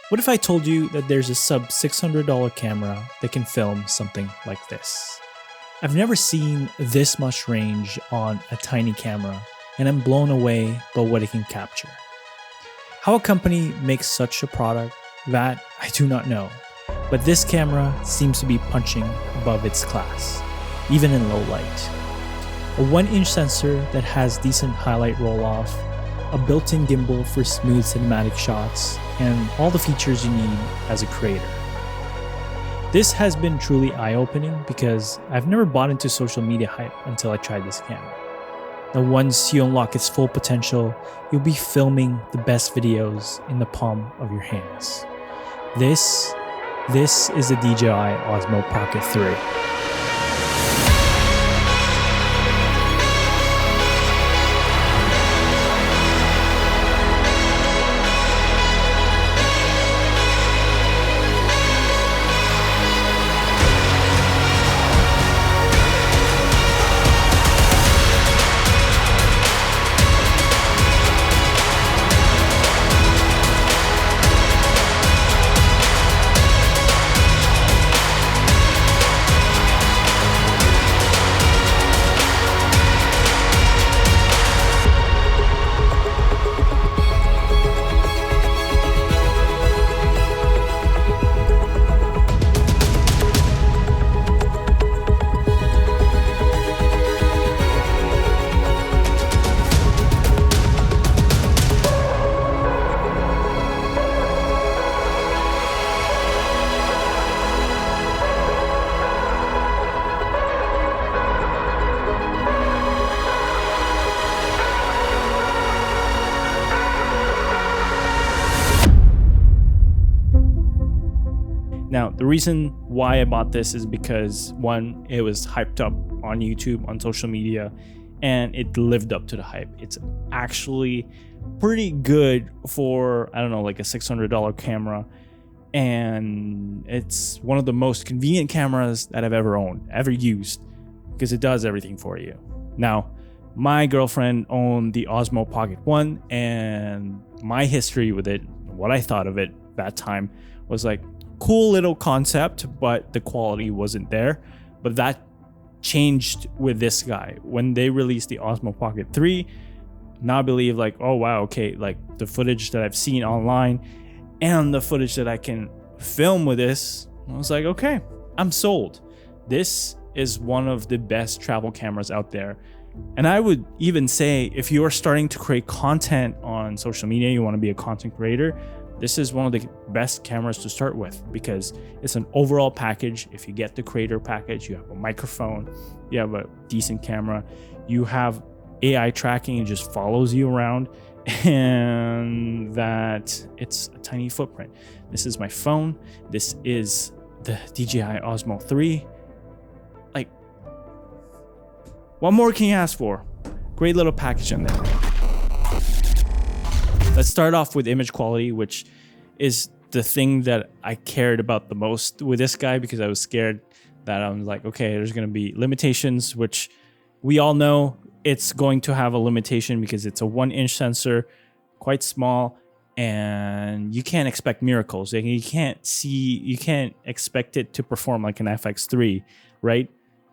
What if I told you that there's a sub $600 camera that can film something like this? I've never seen this much range on a tiny camera, and I'm blown away by what it can capture. How a company makes such a product, that I do not know, but this camera seems to be punching above its class, even in low light. A 1-inch sensor that has decent highlight roll-off, a built-in gimbal for smooth cinematic shots, and all the features you need as a creator. This has been truly eye-opening because I've never bought into social media hype until I tried this camera. Now once you unlock its full potential, you'll be filming the best videos in the palm of your hands. This is the DJI Osmo Pocket 3. Now, the reason why I bought this is because, one, it was hyped up on YouTube, on social media, and it lived up to the hype. It's actually pretty good for, I don't know, like a $600 camera. And it's one of the most convenient cameras that I've ever owned, ever used, because it does everything for you. Now, my girlfriend owned the Osmo Pocket 1, and my history with it, what I thought of it that time, was like, cool little concept, but the quality wasn't there. But that changed with this guy. When they released the Osmo Pocket 3, now I believe like, oh wow, okay, like the footage that I've seen online and the footage that I can film with this, I was like, okay, I'm sold. This is one of the best travel cameras out there. And I would even say, if you are starting to create content on social media, you want to be a content creator, this is one of the best cameras to start with because it's an overall package. If you get the creator package, you have a microphone, you have a decent camera, you have AI tracking, it just follows you around, and that it's a tiny footprint. This is my phone. This is the DJI Osmo 3. Like, what more can you ask for? Great little package in there. Let's start off with image quality, which is the thing that I cared about the most with this guy because I was scared that I was like, okay, there's going to be limitations, which we all know it's going to have a limitation because it's a 1-inch sensor, quite small, and you can't expect miracles. You can't expect it to perform like an FX3, right?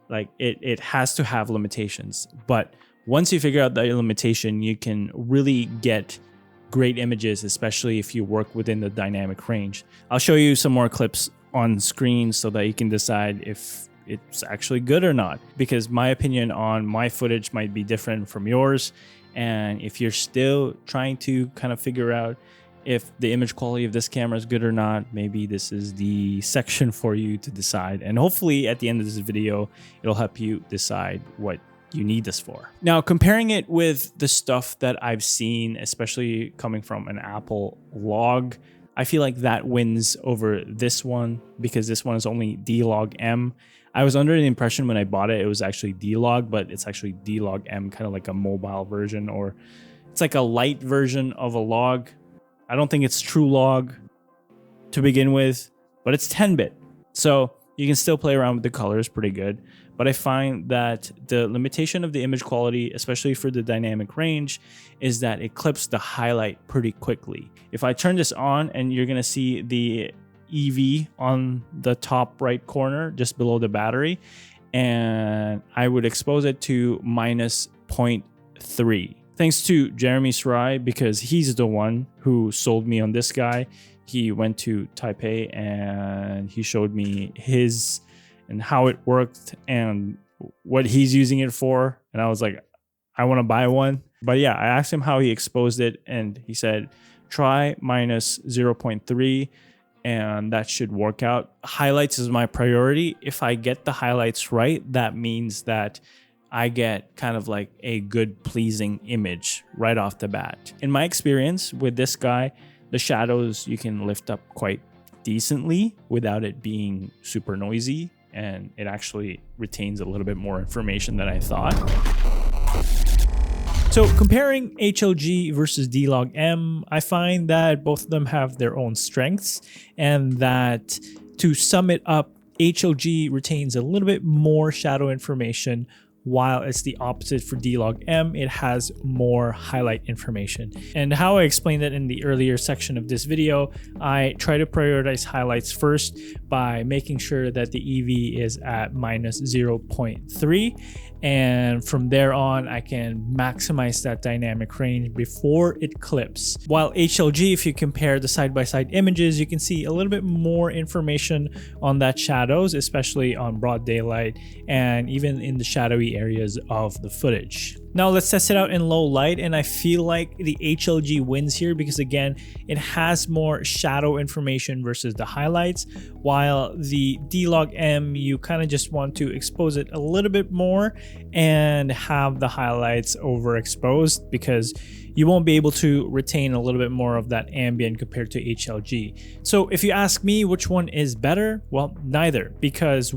Like it has to have limitations. But once you figure out that limitation, you can really get great images, especially if you work within the dynamic range. I'll show you some more clips on screen so that you can decide if it's actually good or not, because my opinion on my footage might be different from yours. And if you're still trying to kind of figure out if the image quality of this camera is good or not, maybe this is the section for you to decide. And hopefully at the end of this video, it'll help you decide what you need this for. Now, comparing it with the stuff that I've seen, especially coming from an Apple log, I feel like that wins over this one because this one is only DLOG-M. I was under the impression when I bought it, it was actually D-Log, but it's actually DLOG-M, kind of like a mobile version, or it's like a light version of a log. I don't think it's true log to begin with, but it's 10-bit. So you can still play around with the colors pretty good. but I find that the limitation of the image quality, especially for the dynamic range, is that it clips the highlight pretty quickly. If I turn this on, and you're gonna see the EV on the top right corner just below the battery, and I would expose it to minus 0.3. Thanks to Jeremy Sarai, because he's the one who sold me on this guy. He went to Taipei and he showed me his and how it worked and what he's using it for. And I was like, I want to buy one. But yeah, I asked him how he exposed it, and he said, try minus 0.3 and that should work out. Highlights is my priority. If I get the highlights right, that means that I get kind of like a good pleasing image right off the bat. In my experience with this guy, the shadows you can lift up quite decently without it being super noisy, and it actually retains a little bit more information than I thought. So comparing HLG versus DLOG-M, I find that both of them have their own strengths, and that to sum it up, HLG retains a little bit more shadow information, while it's the opposite for DLOG-M. It has more highlight information. And how I explained that in the earlier section of this video, I try to prioritize highlights first by making sure that the EV is at minus 0.3. And from there on, I can maximize that dynamic range before it clips. While HLG, if you compare the side-by-side images, you can see a little bit more information on that shadows, especially on broad daylight and even in the shadowy areas of the footage. Now let's test it out in low light, and I feel like the HLG wins here because again, it has more shadow information versus the highlights, while the DLOG-M, you kind of just want to expose it a little bit more and have the highlights overexposed because you won't be able to retain a little bit more of that ambient compared to HLG. So if you ask me which one is better, well, neither, because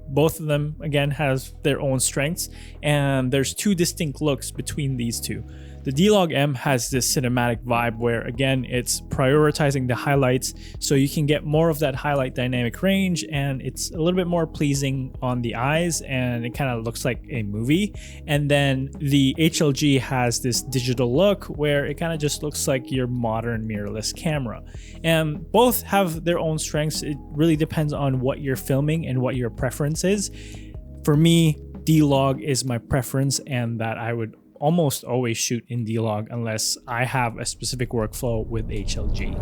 both of them again has their own strengths, and there's two distinct looks between these two. The DLOG-M has this cinematic vibe where again it's prioritizing the highlights so you can get more of that highlight dynamic range, and it's a little bit more pleasing on the eyes and it kind of looks like a movie. And then the HLG has this digital look where it kind of just looks like your modern mirrorless camera. And both have their own strengths. It really depends on what you're filming and what your preference is. For me, D-Log is my preference, and that I would almost always shoot in D-Log unless I have a specific workflow with HLG.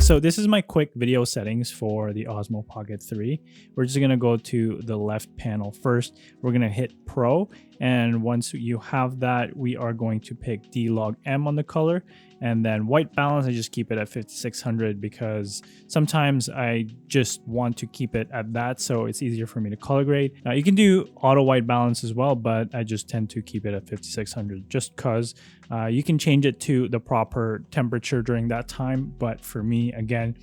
So this is my quick video settings for the Osmo Pocket 3. We're just gonna go to the left panel first. We're gonna hit Pro, and once you have that, we are going to pick DLOG-M on the color, and then white balance, I just keep it at 5600 because sometimes I just want to keep it at that, so it's easier for me to color grade. Now you can do auto white balance as well, but I just tend to keep it at 5600 just because you can change it to the proper temperature during that time. But for me, again,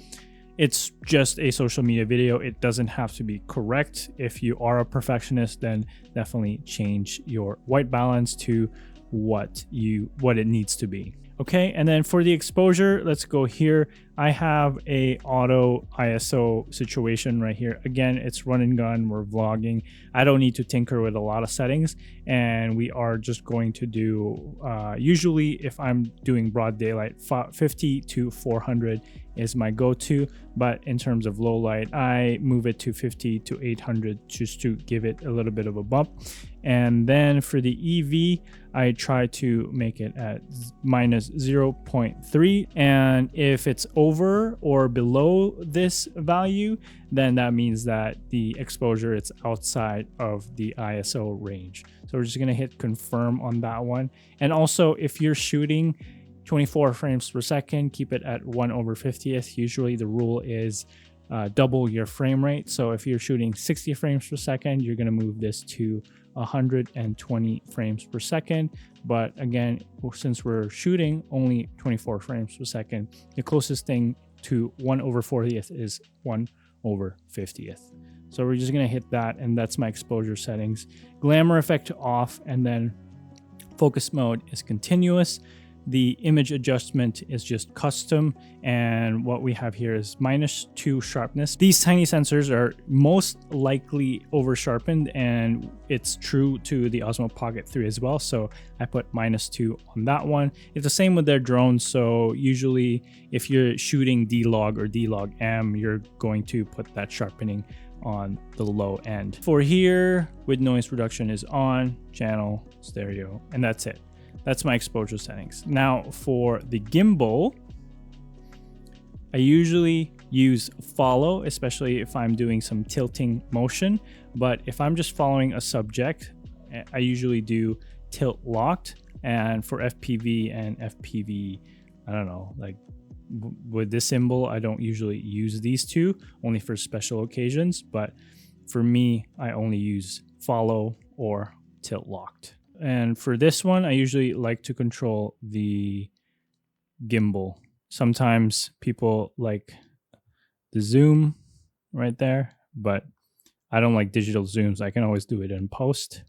it's just a social media video. It doesn't have to be correct. If you are a perfectionist, then definitely change your white balance to what it needs to be. Okay, and then for the exposure, let's go here. I have a auto ISO situation right here. Again, it's run and gun, we're vlogging. I don't need to tinker with a lot of settings, and we are just going to do, usually if I'm doing broad daylight, 50 to 400 is my go-to, but in terms of low light, I move it to 50 to 800 just to give it a little bit of a bump. And then for the EV, I try to make it at minus 0.3. And if it's over or below this value, then that means that the exposure is outside of the ISO range. So we're just gonna hit confirm on that one. And also if you're shooting 24 frames per second, keep it at 1/50th. Usually the rule is double your frame rate. So if you're shooting 60 frames per second, you're gonna move this to 120 frames per second. But again, since we're shooting only 24 frames per second, the closest thing to 1/40th is 1/50th. So we're just gonna hit that, and that's my exposure settings. Glamour effect off, and then focus mode is continuous. The image adjustment is just custom, and what we have here is -2 sharpness. These tiny sensors are most likely over sharpened, and it's true to the Osmo Pocket 3 as well, so I put -2 on that one. It's the same with their drones, so usually if you're shooting D-Log or D-Log-M, you're going to put that sharpening on the low end. For here, with noise reduction is on, channel, stereo, and that's it. That's my exposure settings. Now for the gimbal, I usually use follow, especially if I'm doing some tilting motion. But if I'm just following a subject, I usually do tilt locked. And for FPV and FPV, I don't know, like with this symbol, I don't usually use these two, only for special occasions. But for me, I only use follow or tilt locked. And for this one, I usually like to control the gimbal. Sometimes people like the zoom right there, but I don't like digital zooms. I can always do it in post.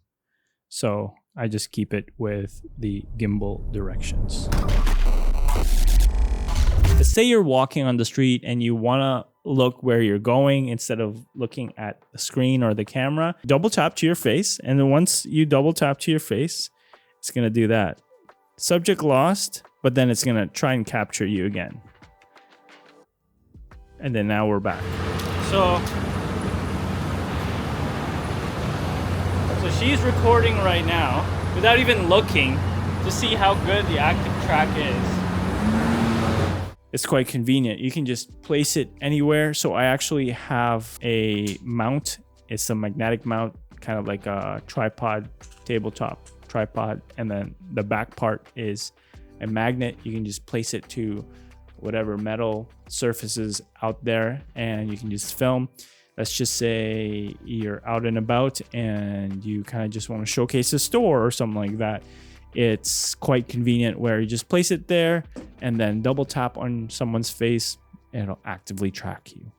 So I just keep it with the gimbal directions. Let's say you're walking on the street and you want to look where you're going instead of looking at the screen or the camera. Double tap to your face, and then once you double tap to your face, it's going to do that. Subject lost, but then it's going to try and capture you again. And then now we're back. So she's recording right now without even looking to see how good the active track is. It's quite convenient. You can just place it anywhere. So I actually have a mount. It's a magnetic mount, kind of like a tripod, tabletop tripod. And then the back part is a magnet. You can just place it to whatever metal surfaces out there and you can just film. Let's just say you're out and about and you kind of just want to showcase a store or something like that. It's quite convenient where you just place it there and then double tap on someone's face and it'll actively track you.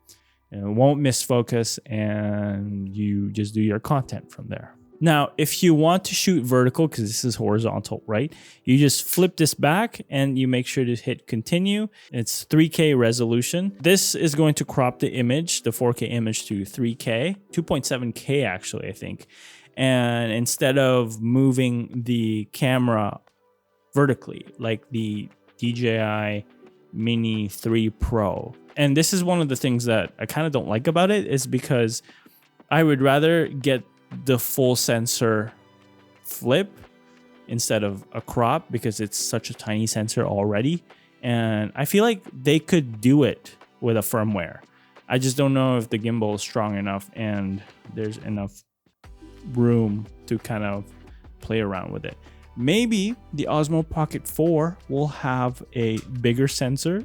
And it won't miss focus and you just do your content from there. Now, if you want to shoot vertical, because this is horizontal, right? You just flip this back and you make sure to hit continue. It's 3K resolution. This is going to crop the image, the 4K image to 3K, 2.7K actually, I think. And instead of moving the camera vertically, like the DJI Mini 3 Pro. And this is one of the things that I kind of don't like about it, is because I would rather get the full sensor flip instead of a crop, because it's such a tiny sensor already. And I feel like they could do it with a firmware. I just don't know if the gimbal is strong enough and there's enough room to kind of play around with it. Maybe the Osmo Pocket 4 will have a bigger sensor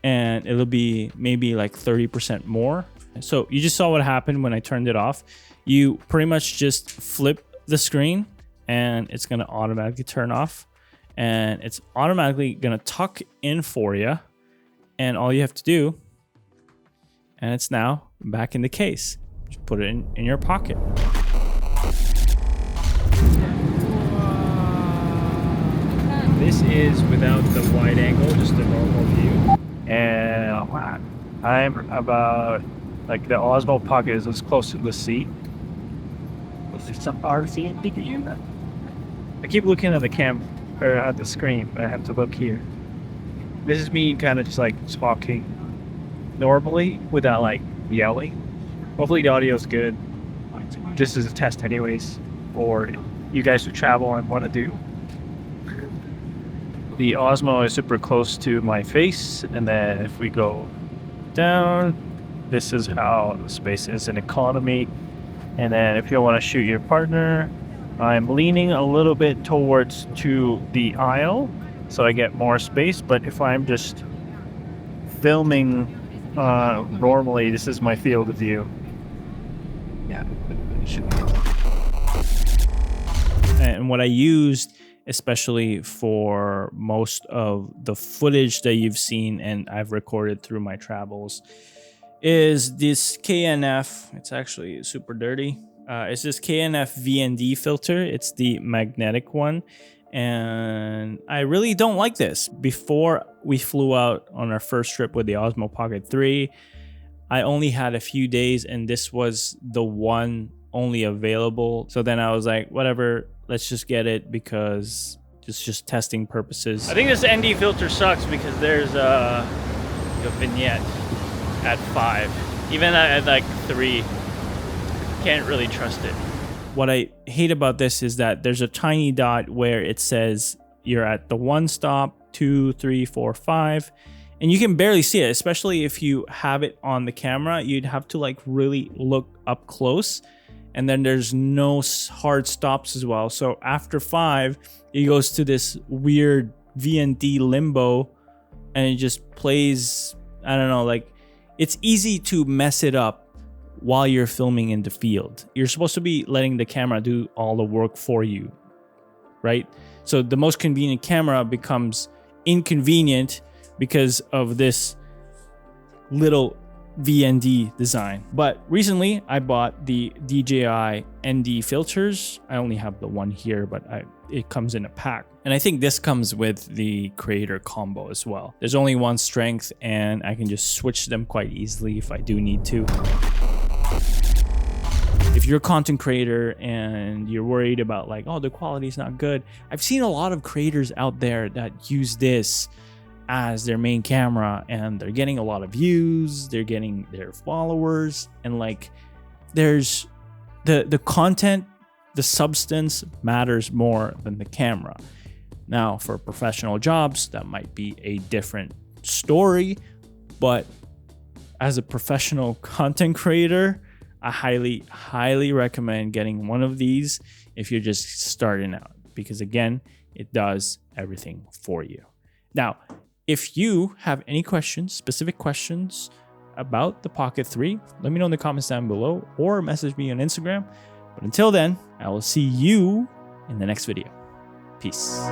and it'll be maybe like 30% more. So you just saw what happened when I turned it off. You pretty much just flip the screen and it's going to automatically turn off, and it's automatically going to tuck in for you. And all you have to do, and it's now back in the case. Just put it in your pocket. This is without the wide angle, just a normal view. And I'm about, like, the Osmo Pocket is as close to the seat. There's some RC view. I keep looking at the or at the screen, but I have to look here. This is me kind of just like talking normally without like yelling. Hopefully the audio is good. This is a test anyways for you guys who travel and want to do. The Osmo is super close to my face, and then if we go down, this is how the space is in economy. And then if you want to shoot your partner, I'm leaning a little bit towards to the aisle so I get more space. But if I'm just filming normally, this is my field of view. Yeah. And what I used, especially for most of the footage that you've seen and I've recorded through my travels, is this KNF. It's actually super dirty. It's this KNF VND filter. It's the magnetic one. And I really don't like this. Before we flew out on our first trip with the Osmo Pocket 3, I only had a few days and this was the one only available. So then I was like, whatever, let's just get it because it's just testing purposes. I think this ND filter sucks because there's a vignette at 5. Even at like 3, can't really trust it. What I hate about this is that there's a tiny dot where it says you're at the 1 stop, 2, 3, 4, 5, and you can barely see it, especially if you have it on the camera. You'd have to like really look up close, and then there's no hard stops as well. So after 5, it goes to this weird VND limbo, and it just plays, I don't know, like it's easy to mess it up while you're filming in the field. You're supposed to be letting the camera do all the work for you, right? So the most convenient camera becomes inconvenient because of this little VND design. But recently I bought the DJI ND filters. I only have the one here, but it comes in a pack. And I think this comes with the creator combo as well. There's only one strength and I can just switch them quite easily if I do need to. If you're a content creator and you're worried about like, oh, the quality is not good. I've seen a lot of creators out there that use this as their main camera and they're getting a lot of views, they're getting their followers, and like there's the content, the substance matters more than the camera. Now for professional jobs, that might be a different story, but as a professional content creator, I highly recommend getting one of these if you're just starting out, because again, it does everything for you. Now, if you have any questions, specific questions about the Pocket 3, let me know in the comments down below or message me on Instagram. But until then, I will see you in the next video. Peace.